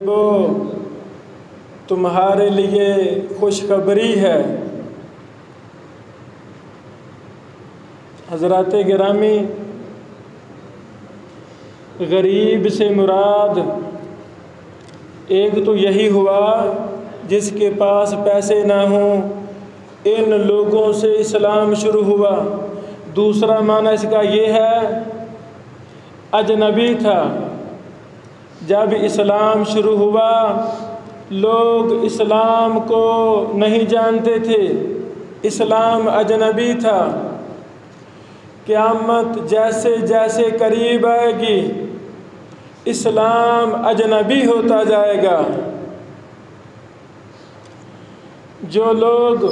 वो तुम्हारे लिए खुशखबरी है। हज़रात गिरामी, गरीब से मुराद एक तो यही हुआ जिसके पास पैसे ना हों, इन लोगों से इस्लाम शुरू हुआ। दूसरा माना इसका ये है, अजनबी था। जब इस्लाम शुरू हुआ लोग इस्लाम को नहीं जानते थे, इस्लाम अजनबी था। क़यामत जैसे जैसे करीब आएगी इस्लाम अजनबी होता जाएगा। जो लोग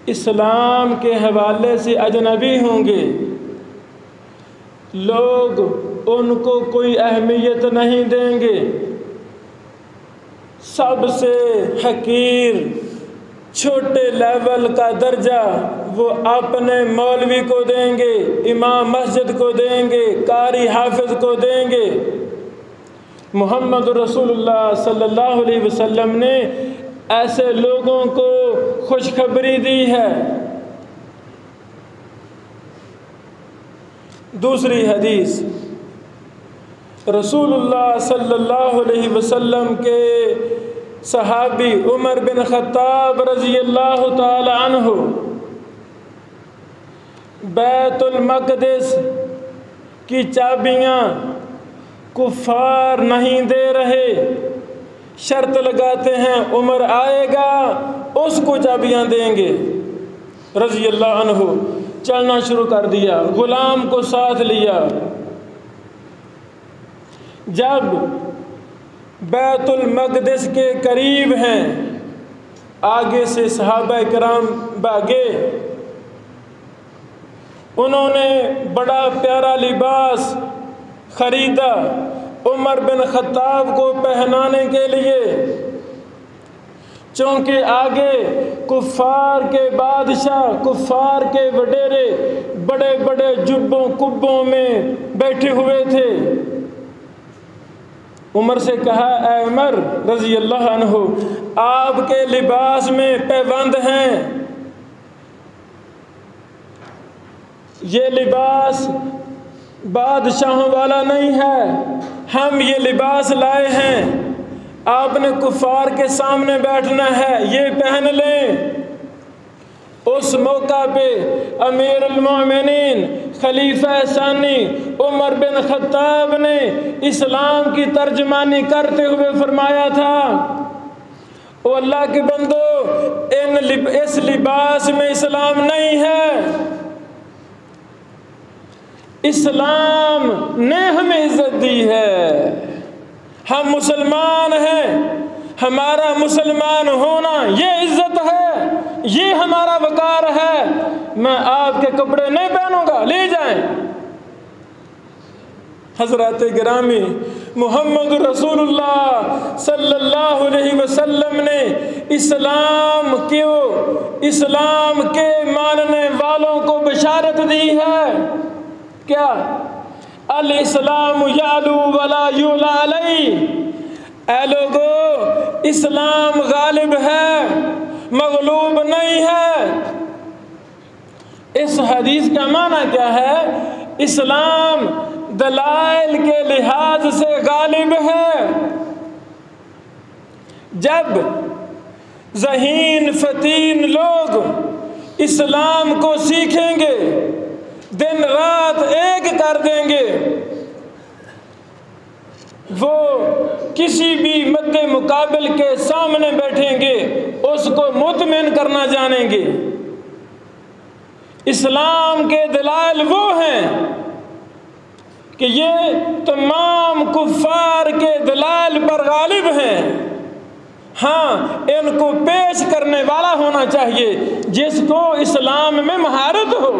इस्लाम के हवाले से अजनबी होंगे, लोग उनको कोई अहमियत नहीं देंगे। सबसे हकीर छोटे लेवल का दर्जा वो अपने मौलवी को देंगे, इमाम मस्जिद को देंगे, कारी हाफिज को देंगे। मोहम्मद रसूलुल्लाह सल्लल्लाहु अलैहि वसल्लम ने ऐसे लोगों को खुशखबरी दी है। दूसरी हदीस, रसूलुल्लाह सल्लल्लाहु अलैहि वसल्लम के सहाबी उमर बिन खत्ताब रज़ी अल्लाह ताला अन्हु बैतुल मक़दिस की चाबियाँ कुफ़ार नहीं दे रहे, शर्त लगाते हैं उमर आएगा उसको चाबियाँ देंगे। रज़ी अल्लाह अन्हु चलना शुरू कर दिया, गुलाम को साथ लिया। जब बैतुल मक़दिस के करीब हैं, आगे से सहाबा किराम भागे। उन्होंने बड़ा प्यारा लिबास खरीदा उमर बिन खत्ताब को पहनाने के लिए, चूँकि आगे कुफ़ार के बादशाह, कुफ़ार के वडेरे बड़े बड़े जुब्बों कुब्बों में बैठे हुए थे। उमर से कहा, ऐ उमर रज़ी अल्लाह अन्हु, आपके लिबास में पैबंद हैं, ये लिबास बादशाहों वाला नहीं है, हम ये लिबास लाए हैं, आपने कुफ़ार के सामने बैठना है, ये पहन लें। उस मौका पे अमीरुल मोमिनीन खलीफा सानी उमर बिन खत्ताब ने इस्लाम की तर्जमानी करते हुए फरमाया था, ओ अल्लाह के बंदो, इस लिबास में इस्लाम नहीं है। इस्लाम ने हमें इज्जत दी है, हम मुसलमान हैं, हमारा मुसलमान होना ये इज्जत है, ये हमारा वकार है। मैं आपके कपड़े नहीं पहनूंगा, ले जाएं। हज़रात गिरामी, मोहम्मद रसूलुल्लाह सल्लल्लाहु अलैहि वसल्लम ने इस्लाम के मानने वालों को बशारत दी है। क्या? अल इस्लाम यालू वला युला अलई, ऐ लोगो, इस्लाम गालिब है, मगलूब नहीं है। इस हदीस का माना क्या है? इस्लाम दलाइल के लिहाज से गालिब है। जब ज़हीन फतीन लोग इस्लाम को सीखेंगे, दिन रात एक कर देंगे, वो किसी भी मद्दे मुकाबिल के सामने बैठेंगे, उसको मुतमिन करना जानेंगे। इस्लाम के दलाइल वो हैं कि ये तमाम कुफ़ार के दलाइल पर गालिब हैं। हाँ, इनको पेश करने वाला होना चाहिए जिसको इस्लाम में महारत हो।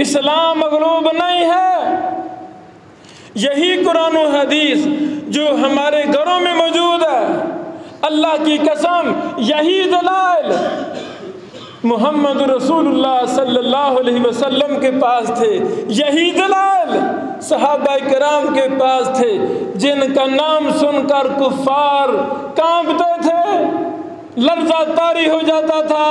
इस्लाम मगलूब नहीं है। यही कुरान और हदीस जो हमारे घरों में मौजूद है, अल्लाह की कसम यही दलाइल मोहम्मद रसूलुल्लाह सल्लल्लाहु अलैहि वसल्लम के पास थे। यही दलाल सहाबा किराम के पास थे, जिनका नाम सुनकर कुफ्फार कांपते थे, लर्ज़ा तारी हो जाता था।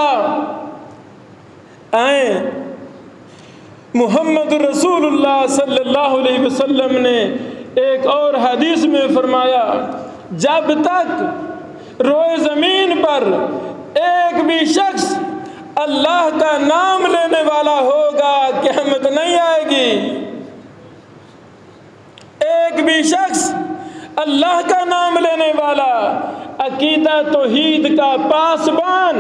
मोहम्मद रसूलुल्लाह सल्लल्लाहु अलैहि वसल्लम ने एक और हदीस में फरमाया, जब तक रोए ज़मीन पर एक भी शख्स अल्लाह का नाम लेने वाला होगा, क़यामत नहीं आएगी। एक भी शख्स अल्लाह का नाम लेने वाला, अकीदा तौहीद का पासबान,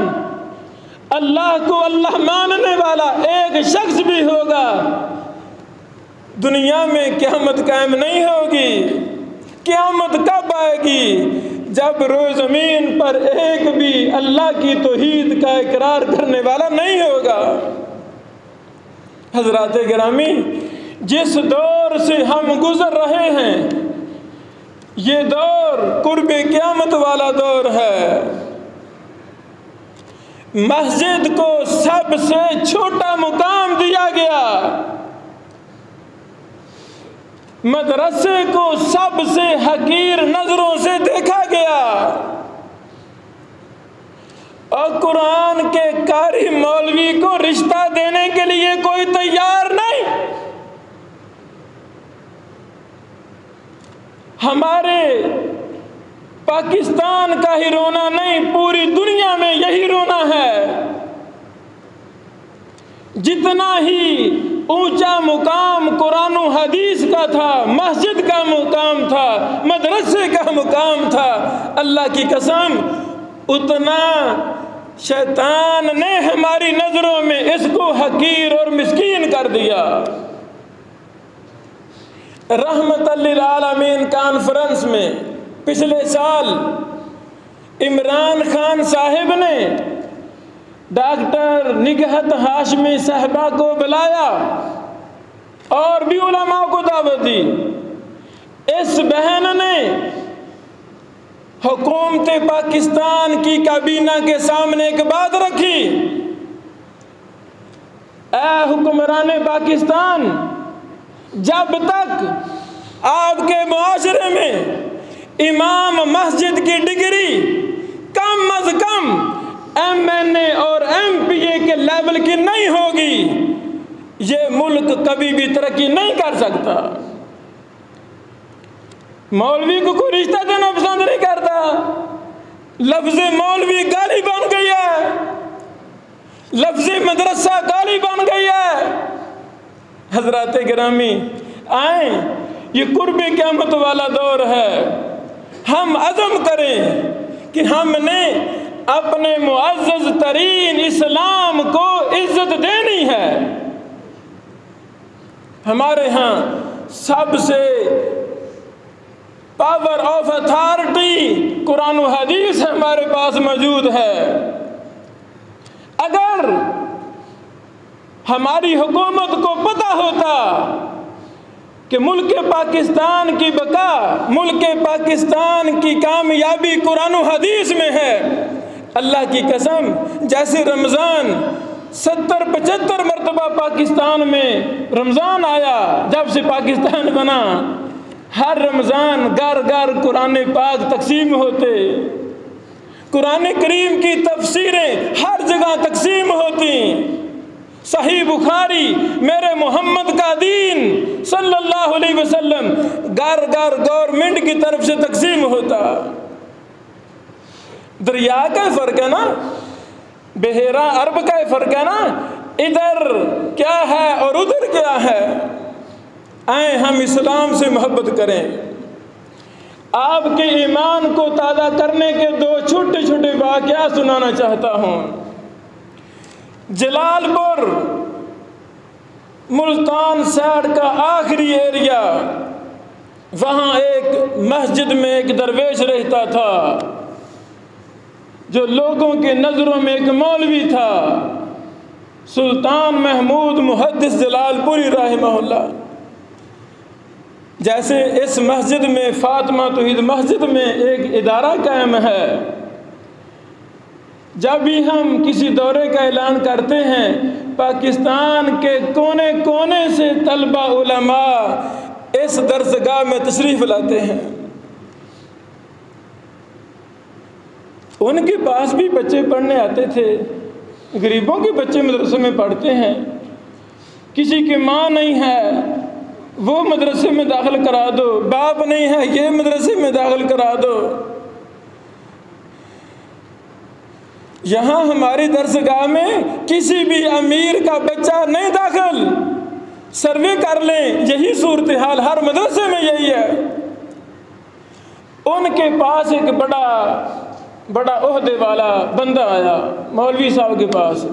अल्लाह को अल्लाह मानने वाला एक शख्स भी होगा, दुनिया में क़यामत कायम नहीं होगी। क़यामत कब आएगी? जब रोए ज़मीन पर एक भी अल्लाह की तौहीद का इकरार करने वाला नहीं होगा। हज़रात गिरामी, जिस दौर से हम गुज़र रहे हैं, ये दौर कुर्बे क़यामत वाला दौर है। मस्जिद को सबसे छोटा मुकाम दिया गया, मदरसे को सबसे हकीर नजरों से देखा गया, और कुरान के कारी मौलवी को रिश्ता देने के लिए कोई तैयार नहीं। हमारे पाकिस्तान का ही रोना नहीं, पूरी दुनिया में यही रोना है। जितना ही ऊंचा मुकाम कुरान और हदीस का था, मस्जिद का मुकाम था, मदरसे का मुकाम था, अल्लाह की कसम उतना शैतान ने हमारी नजरों में इसको हकीर और मिस्कीन कर दिया। रहमतल लिल आलमीन कॉन्फ्रेंस में पिछले साल इमरान खान साहिब ने डॉक्टर निगहत हाशमी साहबा को बुलाया और भी उलमा को दावत दी। इस बहन ने हुकूमत पाकिस्तान की काबीना के सामने एक बात रखी, ऐ हुक्मरान पाकिस्तान, जब तक आपके मुआशरे में इमाम मस्जिद की डिग्री कम अज कम MNA और MPA के लेवल की नहीं होगी, ये मुल्क कभी भी तरक्की नहीं कर सकता। मौलवी को कोई रिश्ता देना पसंद नहीं करता। लफ्ज़ मौलवी गाली बन गई है, लफ्ज़ मदरसा गाली बन गई है। हजरात गिरामी, आए, ये कुर्बे क़यामत वाला दौर है। हम अज़म करें कि हमने अपने मुअज़्ज़ज़ तरीन इस्लाम को इज्जत देनी है। हमारे यहाँ सबसे पावर ऑफ अथॉरिटी कुरान और हदीस हमारे पास मौजूद है। अगर हमारी हुकूमत को पता होता कि मुल्क पाकिस्तान की बका, मुल्क पाकिस्तान की कामयाबी कुरान और हदीस में है, अल्लाह की कसम, जैसे रमज़ान 70-75 मरतबा पाकिस्तान में रमज़ान आया, जब से पाकिस्तान बना, हर रमज़ान घर घर कुरान पाक तकसीम होते, कुरान करीम की तफसीरें हर जगह तकसीम होती, सही बुखारी मेरे मोहम्मद का दीन सल्लल्लाहु अलैहि वसल्लम घर घर गवर्नमेंट की तरफ से तकसीम होता। दरिया का फ़र्क है ना, बहेरा अरब का फ़र्क है ना, इधर क्या है और उधर क्या है। आए हम इस्लाम से मोहब्बत करें। आपके ईमान को ताज़ा करने के दो छोटे छोटे वाक़या सुनाना चाहता हूँ। जलालपुर मुल्तान साइड का आखिरी एरिया, वहाँ एक मस्जिद में एक दरवेश रहता था, जो लोगों के नज़रों में एक मौलवी था, सुल्तान महमूद मुहद्दिस जलालपुरी रहमहुल्लाह। जैसे इस मस्जिद में, फातिमा तौहीद मस्जिद में एक इदारा कायम है, जब भी हम किसी दौरे का ऐलान करते हैं, पाकिस्तान के कोने कोने से तलबा उलमा इस दरसगाह में तशरीफ़ लाते हैं। उनके पास भी बच्चे पढ़ने आते थे। गरीबों के बच्चे मदरसे में पढ़ते हैं। किसी की माँ नहीं है, वो मदरसे में दाखिल करा दो। बाप नहीं है, ये मदरसे में दाखिल करा दो। यहाँ हमारी दरसगाह में किसी भी अमीर का बच्चा नहीं दाखिल। सर्वे कर लें, यही सूरत हाल हर मदरसे में यही है। उनके पास एक बड़ा ओहदे वाला बंदा आया मौलवी साहब के पास,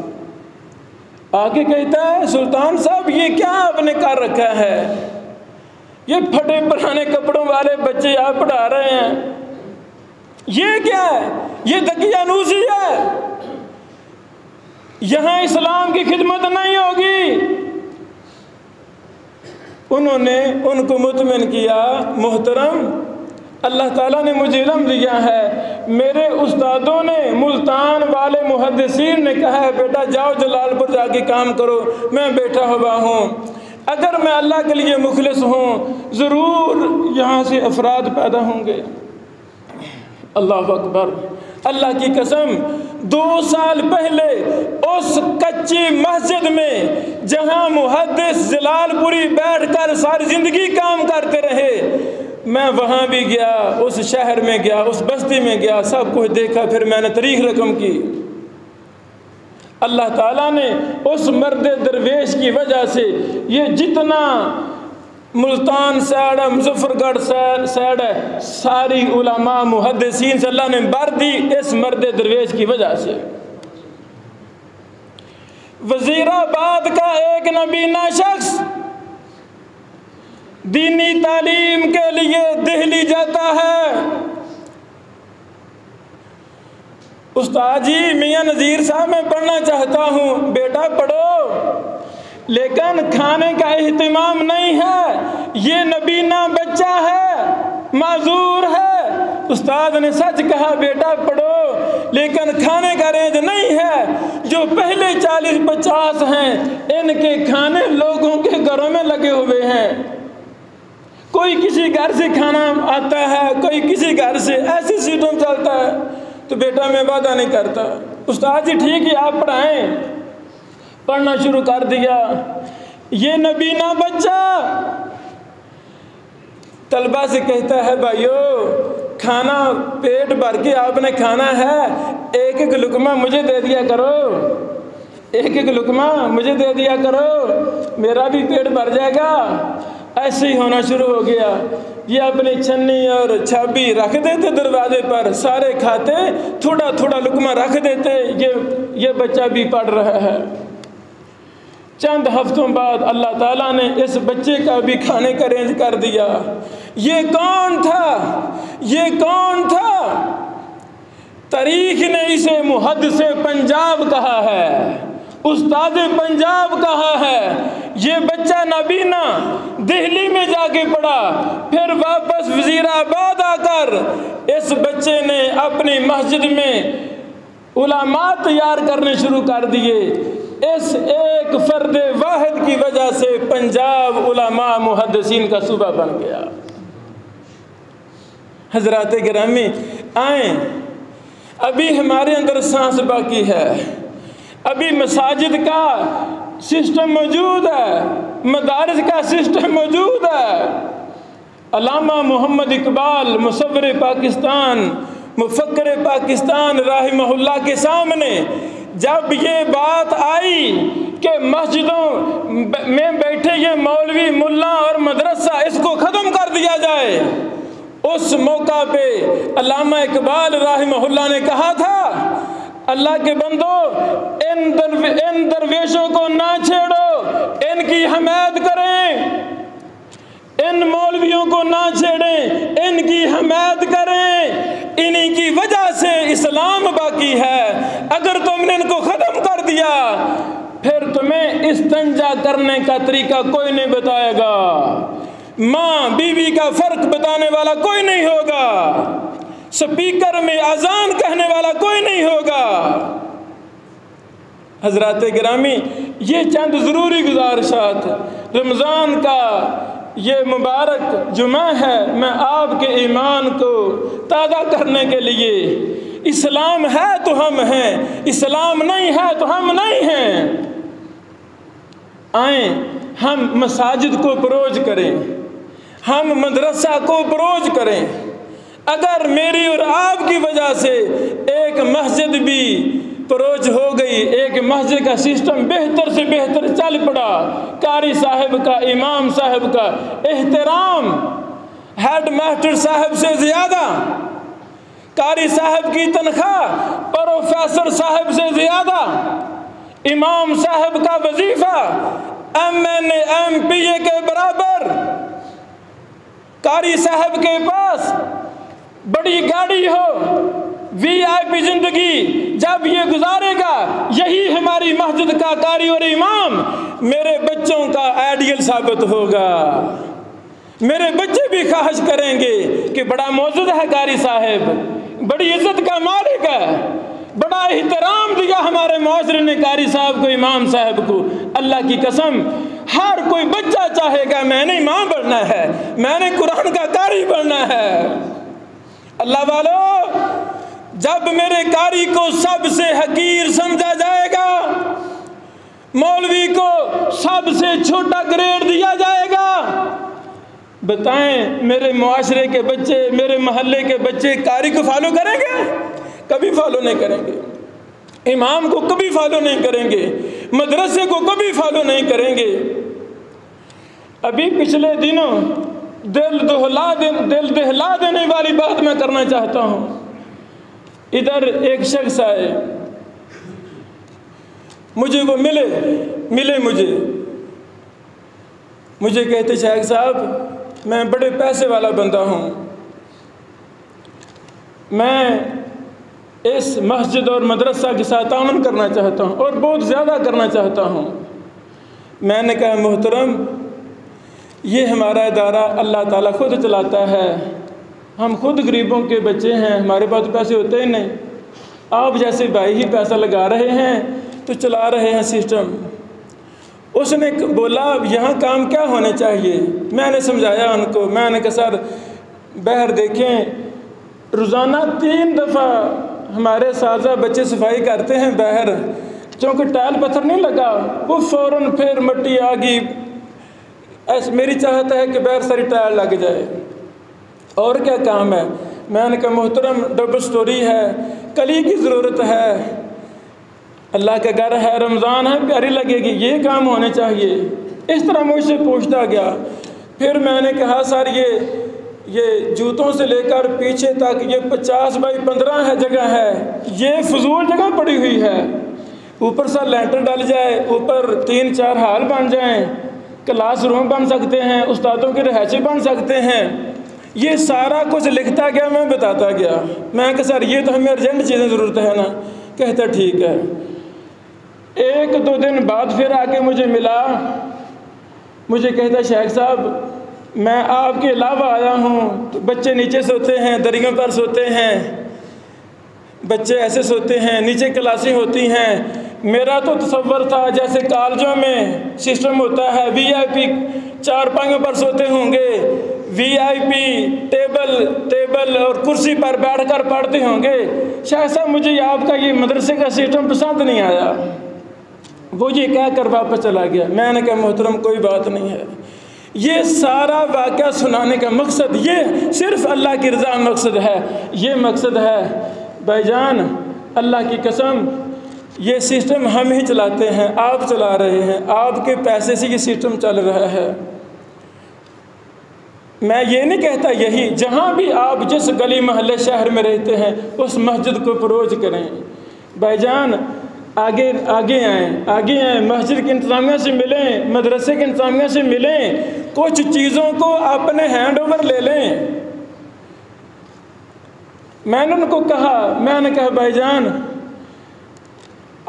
आके कहता है, सुल्तान साहब ये क्या आपने कर रखा है? ये फटे पुराने कपड़ों वाले बच्चे आप पढ़ा रहे हैं, ये क्या है? ये दकियानूसी है। यहाँ इस्लाम की खिदमत नहीं होगी। उन्होंने उनको मुतमिन किया, मोहतरम अल्लाह ताला ने मुझे इल्म दिया है, मेरे उस्तादों ने, मुल्तान वाले मुहद्दिसीन ने कहा है बेटा जाओ जलालपुर जाके काम करो, मैं बैठा हुआ हूँ। अगर मैं अल्लाह के लिए मुखलिस हूँ, ज़रूर यहाँ से अफराद पैदा होंगे। अल्लाह अकबर, अल्लाह की कसम, 2 साल पहले उस कच्ची मस्जिद में जहाँ मुहद्दिस जलालपुरी बैठकर सारी ज़िंदगी काम करते रहे, मैं वहाँ भी गया, उस शहर में गया, उस बस्ती में गया, सब कुछ देखा। फिर मैंने तारीख रकम की। अल्लाह ताला ने उस मर्द दरवेश की वजह से ये जितना मुल्तान साइड है, मुजफ्फरगढ़ साइड है, सारी उलमा मुहद्दिसीन से अल्लाह ने भर दी इस मर्द दरवेश की वजह से। वजीराबाद का एक नबीना शख्स दीनी तालीम के लिए दिल्ली जाता है। उस्ताद जी मियाँ नज़ीर साहब मैं पढ़ना चाहता हूँ। बेटा पढ़ो, लेकिन खाने का एहतिमाम नहीं है, ये नबीना बच्चा है, माजूर है। उस्ताद ने सच कहा, बेटा पढ़ो, लेकिन खाने का रेंज नहीं है। जो पहले 40-50 हैं, इनके खाने लोगों के घरों में लगे हुए हैं। कोई किसी घर से खाना आता है, कोई किसी घर से, ऐसी सीटों में चलता है। तो बेटा मैं वादा नहीं करता। उस्ताद जी ठीक है आप पढ़ाएं। पढ़ना शुरू कर दिया। ये नबीना बच्चा तलबा से कहता है, भाइयों खाना पेट भर के आपने खाना है, एक एक लुकमा मुझे दे दिया करो, एक एक लुकमा मुझे दे दिया करो, मेरा भी पेट भर जाएगा। ऐसे ही होना शुरू हो गया। ये अपनी छन्नी और छाबी रख देते दरवाजे पर, सारे खाते, थोड़ा थोड़ा लुकमा रख देते। ये बच्चा भी पढ़ रहा है। चंद हफ्तों बाद अल्लाह ताला ने इस बच्चे का भी खाने का अरेंज कर दिया। ये कौन था? ये कौन था? तारीख ने इसे मुहद्दिसे पंजाब कहा है, उस्ताद पंजाब कहा है। ये बच्चा नबीना दिल्ली में जाके पढ़ा, फिर वापस वजीराबाद आकर इस बच्चे ने अपनी मस्जिद में उलमा तैयार करने शुरू कर दिए। इस एक फर्द वाहिद की वजह से पंजाब उलमा मुहद्दिसीन का सूबा बन गया। हजरात गिरामी आए, अभी हमारे अंदर सांस बाकी है, अभी मसाजिद का सिस्टम मौजूद है, मदारिस का सिस्टम मौजूद है। अल्लामा मोहम्मद इकबाल मुसव्विर पाकिस्तान, मुफक्किर पाकिस्तान राहिमहुल्लाह के सामने जब ये बात आई कि मस्जिदों में बैठे ये मौलवी मुल्ला और मदरसा इसको ख़त्म कर दिया जाए, उस मौका पे अल्लामा इकबाल राहिमहुल्लाह ने कहा था, अल्लाह के बंदो इन दरवेशों को ना छेड़ो, इनकी हमायत करें। इन मौलवियों को ना छेड़ें, इनकी हमायत करें। इन्हीं की वजह से इस्लाम बाकी है। अगर तुमने इनको ख़त्म कर दिया, फिर तुम्हें इस्तंजा करने का तरीका कोई नहीं बताएगा। माँ बीवी का फ़र्क बताने वाला कोई नहीं होगा। स्पीकर में अजान कहने वाला कोई नहीं होगा। हजरात गिरामी, ये चंद ज़रूरी गुजारिशात रमज़ान का ये मुबारक जुमा है, मैं आपके ईमान को ताज़ा करने के लिए, इस्लाम है तो हम हैं, इस्लाम नहीं है तो हम नहीं हैं। आए हम मसाजिद को परोज करें, हम मदरसा को परोज करें। अगर मेरी और आपकी वजह से एक मस्जिद भी परोज हो गई, एक मस्जिद का सिस्टम बेहतर से बेहतर चल पड़ा, कारी साहब का, इमाम साहब का एहतराम हेड मास्टर साहब से ज़्यादा, कारी साहब की तनख्वाह प्रोफेसर साहब से ज़्यादा, इमाम साहब का वजीफ़ा MNA MPA के बराबर, कारी साहब के पास बड़ी गाड़ी हो, VIP ज़िंदगी जब ये गुजारेगा, यही हमारी मस्जिद का कारी और इमाम मेरे बच्चों का आइडियल साबित होगा। मेरे बच्चे भी ख्वाहिश करेंगे कि बड़ा मौजूद है कारी साहब, बड़ी इज्जत का मालिक है, बड़ा एहतराम दिया हमारे माशरे ने कारी साहब को, इमाम साहब को। अल्लाह की कसम, हर कोई बच्चा चाहेगा मैंने इमाम बनना है, मैंने कुरान का कारी बनना है। अल्लाह वालों, जब मेरे कारी को सबसे हकीर समझा जाएगा, मौलवी को सबसे छोटा ग्रेड दिया जाएगा, बताएं मेरे मुआशरे के बच्चे, मेरे मोहल्ले के बच्चे कारी को फॉलो करेंगे? कभी फॉलो नहीं करेंगे। इमाम को कभी फॉलो नहीं करेंगे, मदरसे को कभी फॉलो नहीं करेंगे। अभी पिछले दिनों दिल दहला देने वाली बात मैं करना चाहता हूँ। इधर एक शख्स आए, मुझे वो मिले मुझे कहते शेख साहब मैं बड़े पैसे वाला बंदा हूँ, मैं इस मस्जिद और मदरसा के साथ ताउन करना चाहता हूँ और बहुत ज़्यादा करना चाहता हूँ। मैंने कहा मोहतरम, ये हमारा इदारा अल्लाह ताला खुद चलाता है, हम खुद गरीबों के बच्चे हैं, हमारे पास पैसे होते ही नहीं, आप जैसे भाई ही पैसा लगा रहे हैं तो चला रहे हैं सिस्टम। उसने बोला यहाँ काम क्या होने चाहिए। मैंने समझाया उनको, मैंने कहा सर बहर देखें, रोज़ाना 3 दफ़ा हमारे साजा बच्चे सफाई करते हैं बहर, क्योंकि टाइल पत्थर नहीं लगा, वो फ़ौरन फिर मिट्टी आ गई। ऐसे मेरी चाहत है कि बहर सारी टाइल लग जाए, और क्या काम है। मैंने कहा मोहतरम डबल स्टोरी है, कली की ज़रूरत है, अल्लाह का घर है, रमज़ान है, प्यारी लगेगी, ये काम होने चाहिए। इस तरह मुझसे पूछता गया। फिर मैंने कहा सर ये जूतों से लेकर पीछे तक ये 50 बाई 15 है जगह है, ये फजूल जगह पड़ी हुई है, ऊपर से लेंटर डल जाए, ऊपर 3-4 हाल बन जाएं, क्लासरूम बन सकते हैं, उस्तादों की रहायशें बन सकते हैं। ये सारा कुछ लिखता गया, मैं बताता गया। मैं कहा सर ये तो हमें अर्जेंट चीज़ें ज़रूरत है ना। कहता ठीक है। 1-2 दिन बाद फिर आके मुझे मिला, मुझे कहता शेख साहब मैं आपके अलावा आया हूँ, तो बच्चे नीचे सोते हैं, दरियों पर सोते हैं, बच्चे ऐसे सोते हैं, नीचे क्लासें होती हैं। मेरा तो तसव्वुर था जैसे कॉलेजों में सिस्टम होता है, VIP चारपाइयों पर सोते होंगे, VIP टेबल और कुर्सी पर बैठकर पढ़ते होंगे। शेख साहब मुझे आपका ये मदरसे का सिस्टम पसंद नहीं आया। वो ये कह कर वापस चला गया। मैंने कहा मोहतरम कोई बात नहीं है। ये सारा वाक़या सुनाने का मकसद, ये सिर्फ अल्लाह की रज़ा मकसद है। ये मकसद है भाईजान, अल्लाह की कसम, ये सिस्टम हम ही चलाते हैं, आप चला रहे हैं, आपके पैसे से ये सिस्टम चल रहा है। मैं ये नहीं कहता यही, जहाँ भी आप जिस गली मोहल्ले शहर में रहते हैं उस मस्जिद को परोज करें। भाईजान आगे आएँ, मस्जिद की इंतज़ामिया से मिलें, मदरसे की इंतज़ामिया से मिलें, कुछ चीज़ों को अपने हैंड ओवर ले लें। मैंने उनको कहा, मैंने कहा भाईजान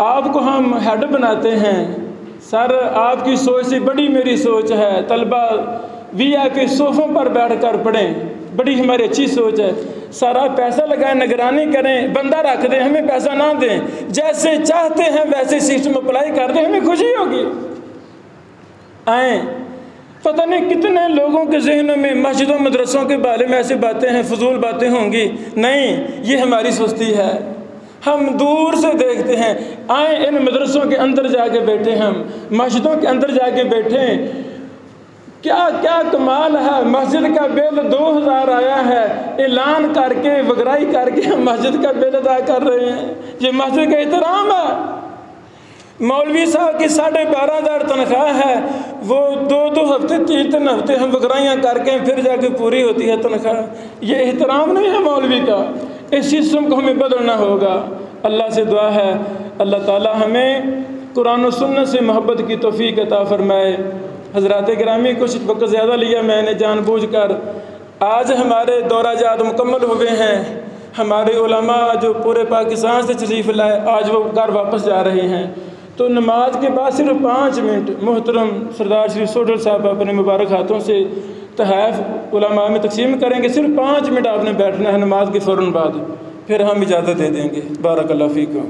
आपको हम हेड बनाते हैं, सर आपकी सोच से बड़ी मेरी सोच है, तलबा VIP सोफ़ों पर बैठकर पढ़ें, बड़ी हमारी अच्छी सोच है। सारा पैसा लगाएं, निगरानी करें, बंदा रख दें, हमें पैसा ना दें, जैसे चाहते हैं वैसे सिस्टम अप्लाई कर दें, हमें खुशी होगी। आए, पता नहीं कितने लोगों के जहनों में मस्जिदों मदरसों के बारे में ऐसी बातें हैं, फजूल बातें होंगी। नहीं, ये हमारी सुस्ती है, हम दूर से देखते हैं। आए इन मदरसों के अंदर जाके बैठे, हम मस्जिदों के अंदर जाके बैठे, क्या क्या कमाल है। मस्जिद का बिल 2000 आया है, ऐलान करके वगराई करके हम मस्जिद का बिल अदा कर रहे हैं। ये मस्जिद का एहतराम है। मौलवी साहब की 12,500 तनख्वाह है, वो 2-2 हफ्ते 3-3 हफ्ते हम वगराइयाँ करके फिर जाके पूरी होती है तनख्वाह। ये एहतराम नहीं है मौलवी का। इस सिस्टम को हमें बदलना होगा। अल्लाह से दुआ है अल्लाह ताला हमें कुरान और सुन्नत से मोहब्बत की तौफीक अता फरमाए। हज़रात गिरामी, कुछ वक्त ज़्यादा लिया मैंने जानबूझकर। आज हमारे दौरा जात मुकम्मल हुए हैं। हमारे उलमा जो पूरे पाकिस्तान से तशरीफ़ लाए, आज वो घर वापस जा रहे हैं। तो नमाज के बाद सिर्फ 5 मिनट मोहतरम सरदार श्री सोडल साहब अपने मुबारक हाथों से तहफ़ उलमा में तकसीम करेंगे। सिर्फ 5 मिनट आपने बैठना है नमाज के फ़ौरन बाद, फिर हम इजाज़त दे देंगे। बारक अल्लाह फ़ीकुम।